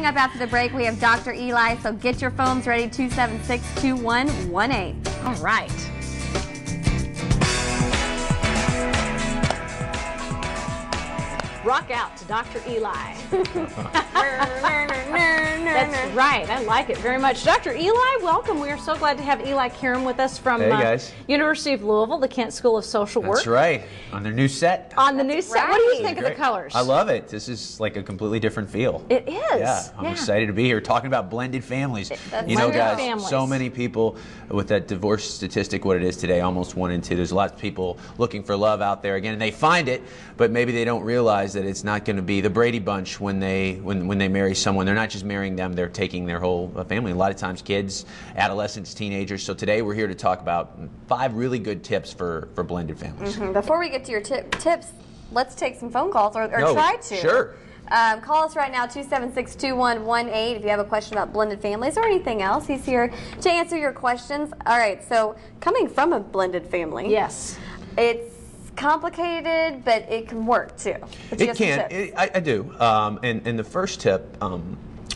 Coming up after the break, we have Dr. Eli, so get your phones ready, 276-2118. All right. Rock out to Dr. Eli. That's right. I like it very much. Dr. Eli, welcome. We are so glad to have Eli Karam with us from University of Louisville, the Kent School of Social Work. That's right. On their new set. On the new set. What do you think of the colors? I love it. This is like a completely different feel. It is. Yeah. I'm excited to be here talking about blended families. You know, guys, so many people with that divorce statistic, what it is today, almost 1 in 2. There's lots of people looking for love out there again, and they find it, but maybe they don't realize that it's not going to be the Brady Bunch when they marry someone. They're not just marrying them, they're taking their whole family. A lot of times kids, adolescents, teenagers. So today we're here to talk about 5 really good tips for blended families. Before we get to your tips, let's take some phone calls or try to. Sure. Call us right now, 276-2118, if you have a question about blended families or anything else. He's here to answer your questions. All right, so coming from a blended family. Yes. It's complicated, but it can work too. It can. I do. And the first tip,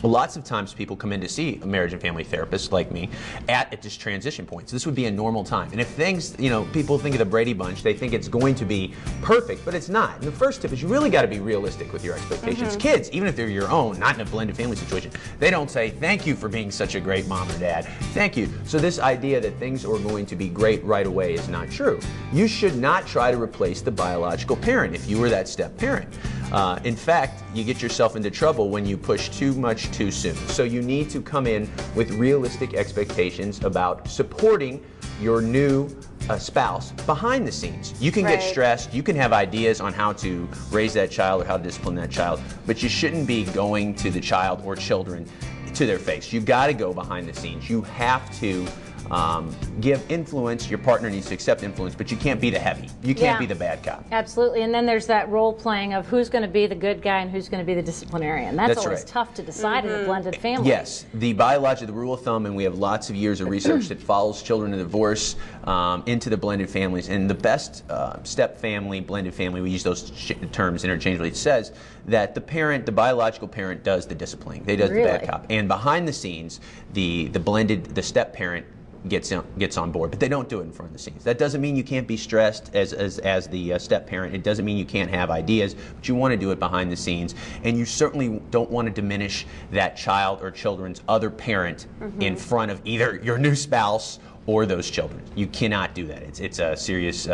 lots of times people come in to see a marriage and family therapist like me at this transition point. So this would be a normal time. And if things, you know, people think of the Brady Bunch, they think it's going to be perfect, but it's not. And the first tip is you really got to be realistic with your expectations. Kids, even if they're your own, not in a blended family situation, they don't say, thank you for being such a great mom or dad. Thank you. So this idea that things are going to be great right away is not true. You should not try to replace the biological parent if you were that step parent. In fact, you get yourself into trouble when you push too much too soon. So you need to come in with realistic expectations about supporting your new spouse behind the scenes. You can get stressed, you can have ideas on how to raise that child or how to discipline that child, but you shouldn't be going to the child or children to their face. You've got to go behind the scenes. You have to give influence. Your partner needs to accept influence, but you can't be the heavy. You can't be the bad cop. Absolutely. And then there's that role playing of who's going to be the good guy and who's going to be the disciplinarian. That's always tough to decide in a blended family. Yes. The rule of thumb, and we have lots of years of research that follows children in divorce into the blended families. And the best step family, blended family, we use those terms interchangeably, it says that the parent, the biological parent, does the disciplining. They does the bad cop. And behind the scenes, the step parent gets on board, but they don't do it in front of the scenes. That doesn't mean you can't be stressed as the step parent. It doesn't mean you can't have ideas, but you want to do it behind the scenes. And you certainly don't want to diminish that child or children's other parent in front of either your new spouse or those children. You cannot do that. It's a serious you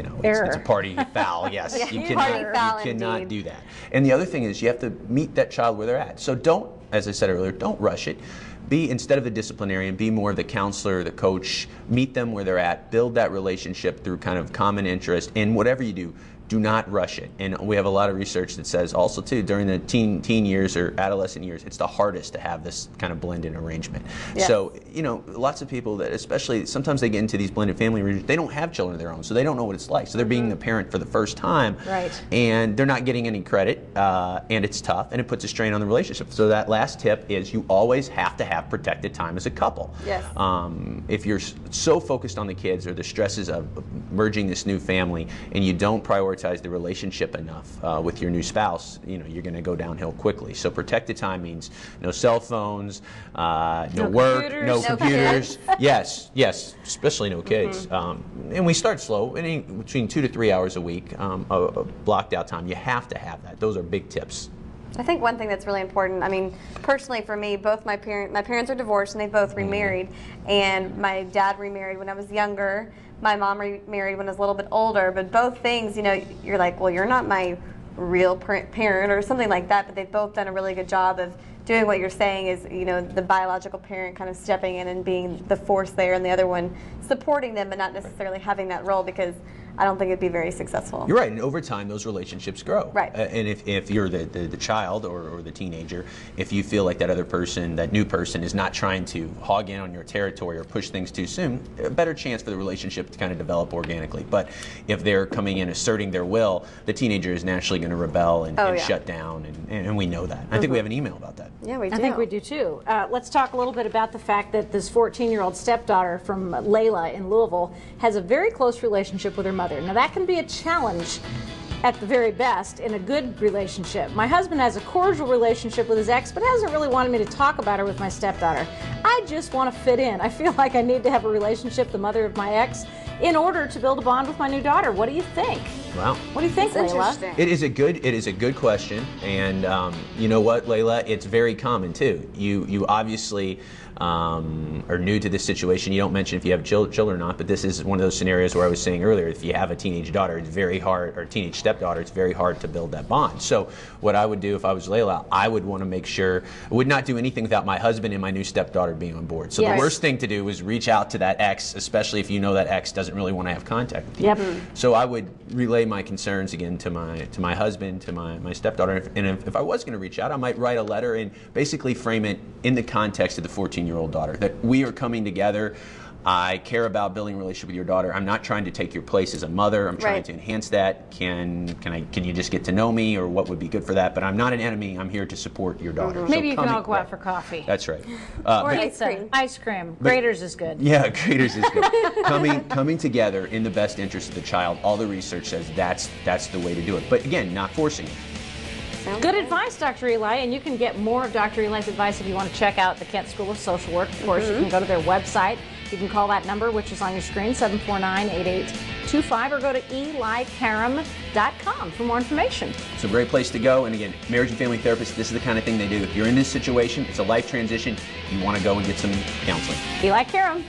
know, it's a party foul. Yes, you cannot do that. And the other thing is you have to meet that child where they're at. So don't, as I said earlier, don't rush it. Be, instead of the disciplinarian, be more of the counselor, the coach. Meet them where they're at. Build that relationship through kind of common interest. And whatever you do, do not rush it. And we have a lot of research that says also too, during the teen years or adolescent years, it's the hardest to have this kind of blended arrangement. Yes. So, you know, lots of people that, especially sometimes they get into these blended family arrangements, they don't have children of their own, so they don't know what it's like. So they're being the parent for the first time, and they're not getting any credit, and it's tough, and it puts a strain on the relationship. So that last tip is you always have to have protected time as a couple. Yes. If you're so focused on the kids or the stresses of merging this new family, and you don't prioritize the relationship enough with your new spouse, you know, you're going to go downhill quickly. So protected time means no cell phones, no work, no computers. Yes, especially no kids. And we start slow, between 2 to 3 hours a week, blocked out time. You have to have that. Those are big tips. I think one thing that's really important, I mean, personally for me, both my parents are divorced and they both remarried. And my dad remarried when I was younger. My mom remarried when I was a little bit older. But both things, you know, you're like, well, you're not my real parent or something like that. But they've both done a really good job of doing what you're saying is, you know, the biological parent kind of stepping in and being the force there, and the other one supporting them but not necessarily having that role, because I don't think it'd be very successful. You're right, and over time those relationships grow. Right. And if you're the child or the teenager, if you feel like that other person, that new person, is not trying to hog in on your territory or push things too soon, a better chance for the relationship to kind of develop organically. But if they're coming in asserting their will, the teenager is naturally going to rebel and shut down, and we know that. I think we have an email about that. Yeah, we do. I think we do too. Let's talk a little bit about the fact that this 14-year-old stepdaughter from Layla in Louisville has a very close relationship with her mother. Now that can be a challenge at the very best, in a good relationship. My husband has a cordial relationship with his ex, but hasn't really wanted me to talk about her with my stepdaughter. I just want to fit in. I feel like I need to have a relationship, the mother of my ex, in order to build a bond with my new daughter. What do you think? Wow. What do you think, Layla? It is a good question, and you know what, Layla? It's very common too. You obviously are new to this situation. You don't mention if you have children or not, but this is one of those scenarios where I was saying earlier, if you have a teenage daughter, it's very hard, or teenage stepdaughter, it's very hard to build that bond. So what I would do if I was Layla, I would want to make sure, I would not do anything without my husband and my new stepdaughter being on board. So the worst thing to do is reach out to that ex, especially if you know that ex doesn't really want to have contact with you. Yep. So I would relay my concerns again to my husband, to my stepdaughter, and if I was going to reach out, I might write a letter and basically frame it in the context of the 14-year-old daughter, that we are coming together. I care about building a relationship with your daughter. I'm not trying to take your place as a mother. I'm trying to enhance that. Can you just get to know me, or what would be good for that? But I'm not an enemy. I'm here to support your daughter. Maybe so you can all go out for coffee. That's right. Or ice cream. Ice cream. Graders is good. Yeah, Graders is good. coming together in the best interest of the child. All the research says that's the way to do it. But again, not forcing it. Good advice, Dr. Eli, and you can get more of Dr. Eli's advice if you want to check out the Kent School of Social Work. Of course, you can go to their website. You can call that number, which is on your screen, 749-8825, or go to elikaram.com for more information. It's a great place to go. And again, marriage and family therapists, this is the kind of thing they do. If you're in this situation, it's a life transition, you want to go and get some counseling. Eli Karam.